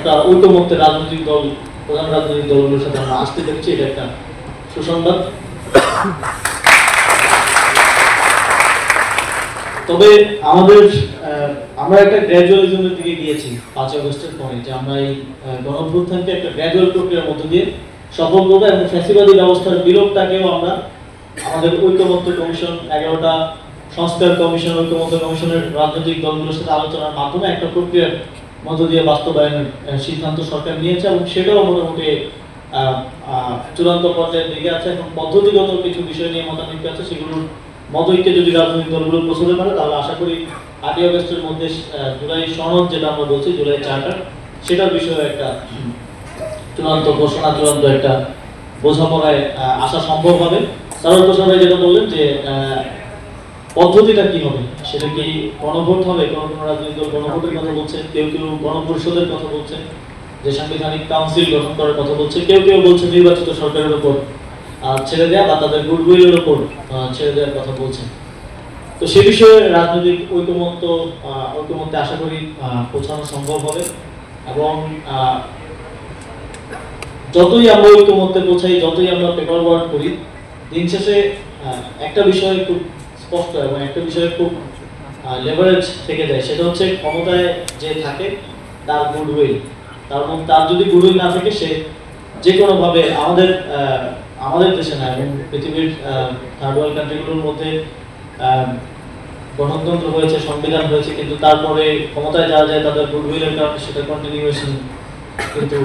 একটা ঐকমত্যের রাজনৈতিক দল, প্রধান রাজনৈতিক দলগুলোর সাথে আমরা আসতে দেখছি, এটা একটা সুসংবাদ। তবে আমরা একটা গ্র্যাজুয়ালিজমের দিকে গিয়েছি 5 আগস্টের পরে, যে আমরা এই গণঅভ্যুত্থানকে একটা গ্র্যাজুয়াল প্রক্রিয়ার মধ্য দিয়ে সফল করবো এবং ফ্যাসিবাদী ব্যবস্থার বিলোপটাকেও আমরা আমাদের ঐকমত্য কমিশন, 11টা সংস্কার কমিশন, ঐকমত্য কমিশনের রাজনৈতিক দলগুলোর সাথে আলোচনার মাধ্যমে একটা প্রক্রিয়ার মধ্য দিয়ে বাস্তবায়নের সিদ্ধান্ত সরকার নিয়েছে এবং সেটাও মোটামুটি চূড়ান্ত পর্যায়ের দিকে আছে। এখন পদ্ধতিগত কিছু বিষয় নিয়ে মতানৈক্য আছে, সেগুলোর মতৈক্যে যদি রাজনৈতিক দলগুলো পৌঁছতে পারে তাহলে আশা করি 8 আগস্টের মধ্যে জুলাই সনদ, যেটা আমরা বলছি জুলাই চার্টার, সেটার বিষয়ে একটা চূড়ান্ত ঘোষণা, চূড়ান্ত একটা বোঝাপড়ায় আসা সম্ভব হবে। সারোয়ার হোসেন যেটা বললেন যে পদ্ধতিটা কি হবে, সেটা কি গণভোট হবে? কোনো রাজনৈতিক দল গণভোটের কথা বলছে, কেউ কেউ গণপরিষদের কথা বলছে, যে সাংবিধানিক কাউন্সিল গঠন করার কথা বলছে, কেউ কেউ বলছে নির্বাচিত সরকারের উপর ছেড়ে দেওয়া বা তাদের গুডউইলের উপর ছেড়ে দেওয়ার কথা বলছে। তো সে বিষয়ে রাজনৈতিক ঐকমত্যে আশা করি পৌঁছানো সম্ভব হবে। এবং যতই আমরা ঐকমত্যে পৌঁছাই, যতই আমরা পেপার ওয়ার্ক করি, দিন শেষে একটা বিষয় খুব স্পষ্ট এবং একটা বিষয়ে খুব লেভারেজ থেকে যায়, সেটা হচ্ছে ক্ষমতায় যে থাকে তার গুডউইল। তার যদি গুডউইল না থাকে, সে যে কোনোভাবে আমাদের দেশে না এবং পৃথিবীর থার্ড ওয়ার্ল্ড কান্ট্রিগুলোর মধ্যে গণতন্ত্র হয়েছে, সংবিধান হয়েছে, কিন্তু তারপরে ক্ষমতায় যাওয়া যায় তাদের গুডউইলের কারণে সেটা কন্টিনিউয়েশন কিন্তু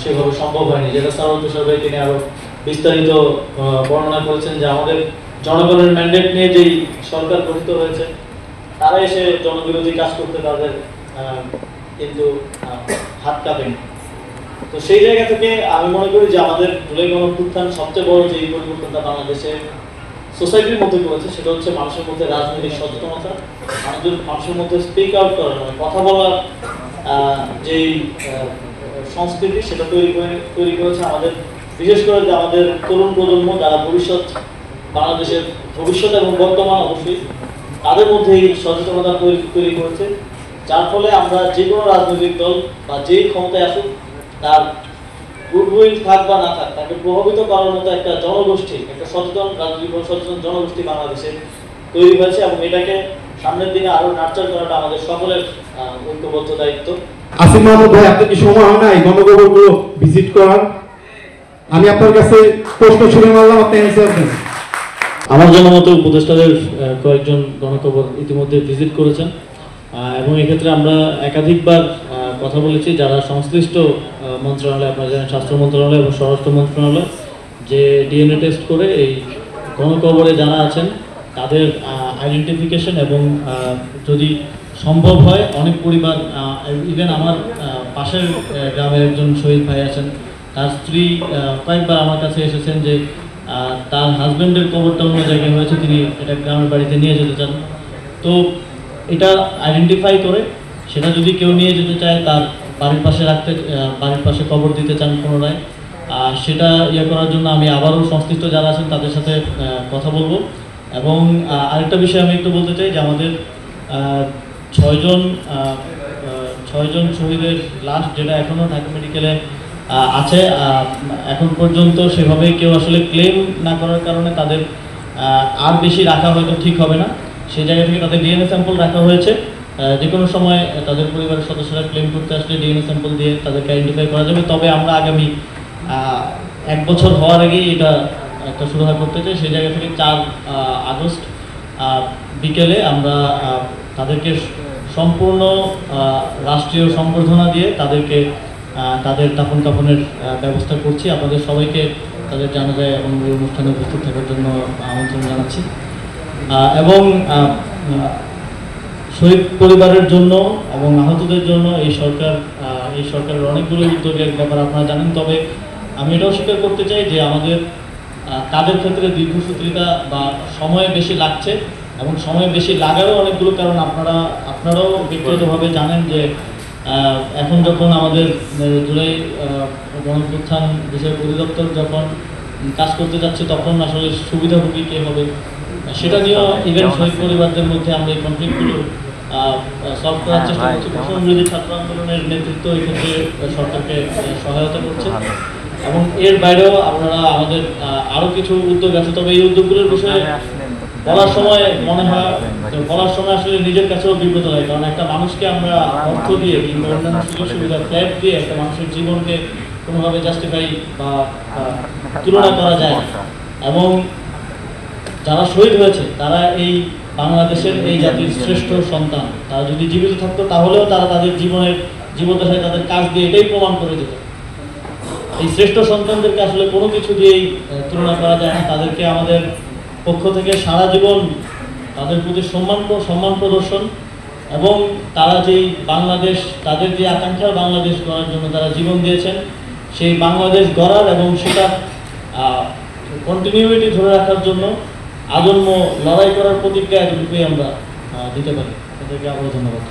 সেভাবে সম্ভব হয়নি। যেটা সারোয়ার হোসেন ভাই তিনি আরো বিস্তারিত বর্ণনা করেছেন যে আমাদের জনগণের ম্যান্ডেট নিয়ে যেই সরকার গঠিত হয়েছে, তারা এসে জনবিরোধী কাজ করতে তাদের কিন্তু হাত কাঁপেনি। তো সেই জায়গা থেকে আমি মনে করি যে আমাদের জুলাই গণঅভ্যুত্থান সবচেয়ে বড় যে পরিবর্তনটা বাংলাদেশে সোসাইটির মধ্যে করেছে, সেটা হচ্ছে মানুষের মধ্যে রাজনৈতিক সচেতনতা, মানুষের মধ্যে স্পিক আউট করার, মানে কথা বলার যেই সংস্কৃতি, সেটা তৈরি করেছে আমাদের, বিশেষ করে যে আমাদের তরুণ প্রজন্ম, যারা বাংলাদেশের ভবিষ্যৎ এবং বর্তমান অবশ্যই, তাদের মধ্যে এই সচেতনতা তৈরি করেছে, যার ফলে আমরা যে কোনো রাজনৈতিক দল বা যেই ক্ষমতায় আসুক, তার গুডউইল থাক বা না থাক, তাকে প্রভাবিত করার মতো একটা জনগোষ্ঠী, একটা সচেতন জনগোষ্ঠী বাংলাদেশে তৈরি হয়েছে এবং এটাকে সামনের দিনে আরো নার্চার করাটা আমাদের সকলের ঐক্যবদ্ধ দায়িত্ব। আসিফ মাহমুদ ভাই, আপনার কি সময় হয় না এই গণকবরগুলো ভিজিট করার? আমি আপনার কাছে প্রশ্ন ছুড়ে মারলাম, আপনি অ্যান্সার দেন। আমার জনমত উপদেষ্টাদের কয়েকজন গণকবর ইতিমধ্যে ভিজিট করেছেন এবং এক্ষেত্রে আমরা একাধিকবার কথা বলেছি যারা সংশ্লিষ্ট মন্ত্রণালয়, আপনারা জানেন স্বাস্থ্য মন্ত্রণালয় এবং স্বরাষ্ট্র মন্ত্রণালয়, যে ডিএনএ টেস্ট করে এই গণকবরে যারা আছেন তাদের আইডেন্টিফিকেশন এবং যদি সম্ভব হয়, অনেক পরিবার, ইভেন আমার পাশের গ্রামের একজন শহীদ ভাই আছেন, তার স্ত্রী কয়েকবার আমার কাছে এসেছেন যে তার হাজব্যান্ডের কবরটা অন্য জায়গায় হয়েছে, তিনি এটা গ্রামের বাড়িতে নিয়ে যেতে চান। তো এটা আইডেন্টিফাই করে সেটা যদি কেউ নিয়ে যেতে চায়, তার বাড়ির পাশে কবর দিতে চান পুনরায়, সেটা করার জন্য আমি আবারও সংশ্লিষ্ট যারা আছেন তাদের সাথে কথা বলবো। এবং আরেকটা বিষয় আমি একটু বলতে চাই যে আমাদের 6 জন শহীদের লাশ, যেটা এখনও ঢাকা মেডিকেলে আছে, এখন পর্যন্ত সেভাবে কেউ আসলে ক্লেম না করার কারণে তাদের আর বেশি রাখা হয়তো ঠিক হবে না। সেই জায়গা থেকে তাদের ডিএনএ স্যাম্পল রাখা হয়েছে, যে কোনো সময় তাদের পরিবারের সদস্যরা ক্লেম করতে আসলে ডিএনএ স্যাম্পল দিয়ে তাদেরকে আইডেন্টিফাই করা যাবে। তবে আমরা আগামী 1 বছর হওয়ার আগেই এটা একটা শুরু করতে চাই। সেই জায়গা থেকে 4 আগস্ট বিকেলে আমরা তাদেরকে সম্পূর্ণ রাষ্ট্রীয় সম্বর্ধনা দিয়ে তাদের দাফন কাফনের ব্যবস্থা করছি। আপনাদের সবাইকে তাদের জানাজায় এবং এই অনুষ্ঠানে উপস্থিত থাকার জন্য আমন্ত্রণ জানাচ্ছি। এবং শহীদ পরিবারের জন্য এবং আহতদের জন্য এই সরকারের অনেকগুলো উদ্যোগের ব্যাপার আপনারা জানেন। তবে আমি এটাও স্বীকার করতে চাই যে আমাদের কাজের ক্ষেত্রে দীর্ঘসূত্রিতা বা সময় বেশি লাগছে এবং সময় বেশি লাগারও অনেকগুলো কারণ আপনারাও ব্যক্তিগতভাবে জানেন যে এখন যখন আমাদের জুলাই গণঅভ্যুত্থান বিষয়ক অধিদপ্তর যখন কাজ করতে যাচ্ছে, তখন আসলে সুবিধাভোগী কে হবে সেটা নিয়েও ইভেন শহীদ পরিবারদের মধ্যে আমরা এই কনফ্লিক্টগুলো সলভ করার চেষ্টা করছে। বৈষম্য বিরোধী ছাত্র আন্দোলনের নেতৃত্ব এক্ষেত্রে সরকারকে সহায়তা করছে। এবং এর বাইরেও আপনারা আমাদের আরও কিছু উদ্যোগ আছে, তবে এই উদ্যোগগুলোর বিষয়ে বলার সময় মনে হয়, বলার সময় আসলে নিজের কাছেও বিব্রত হয়, কারণ একটা মানুষকে আমরা অর্থ দিয়ে কিংবা অন্যান্য সুযোগ সুবিধা ফ্ল্যাট দিয়ে একটা মানুষের জীবনকে কোনোভাবে জাস্টিফাই বা তুলনা করা যায় না। এবং যারা শহীদ হয়েছে তারা এই বাংলাদেশের এই জাতির শ্রেষ্ঠ সন্তান, তারা যদি জীবিত থাকতো তাহলেও তারা তাদের জীবদ্দশায় তাদের কাজ দিয়ে এটাই প্রমাণ করে দিত। এই শ্রেষ্ঠ সন্তানদেরকে আসলে কোনো কিছু দিয়েই তুলনা করা যায় না। তাদেরকে আমাদের পক্ষ থেকে সারা জীবন তাদের প্রতি সম্মান প্রদর্শন, এবং তারা যেই বাংলাদেশ, তাদের যে আকাঙ্ক্ষার বাংলাদেশ গড়ার জন্য তারা জীবন দিয়েছেন, সেই বাংলাদেশ গড়ার এবং সেটা কন্টিনিউইটি ধরে রাখার জন্য আজন্ম লড়াই করার প্রতিজ্ঞা এতটুকুই আমরা দিতে পারি। তাদেরকে আবারও ধন্যবাদ।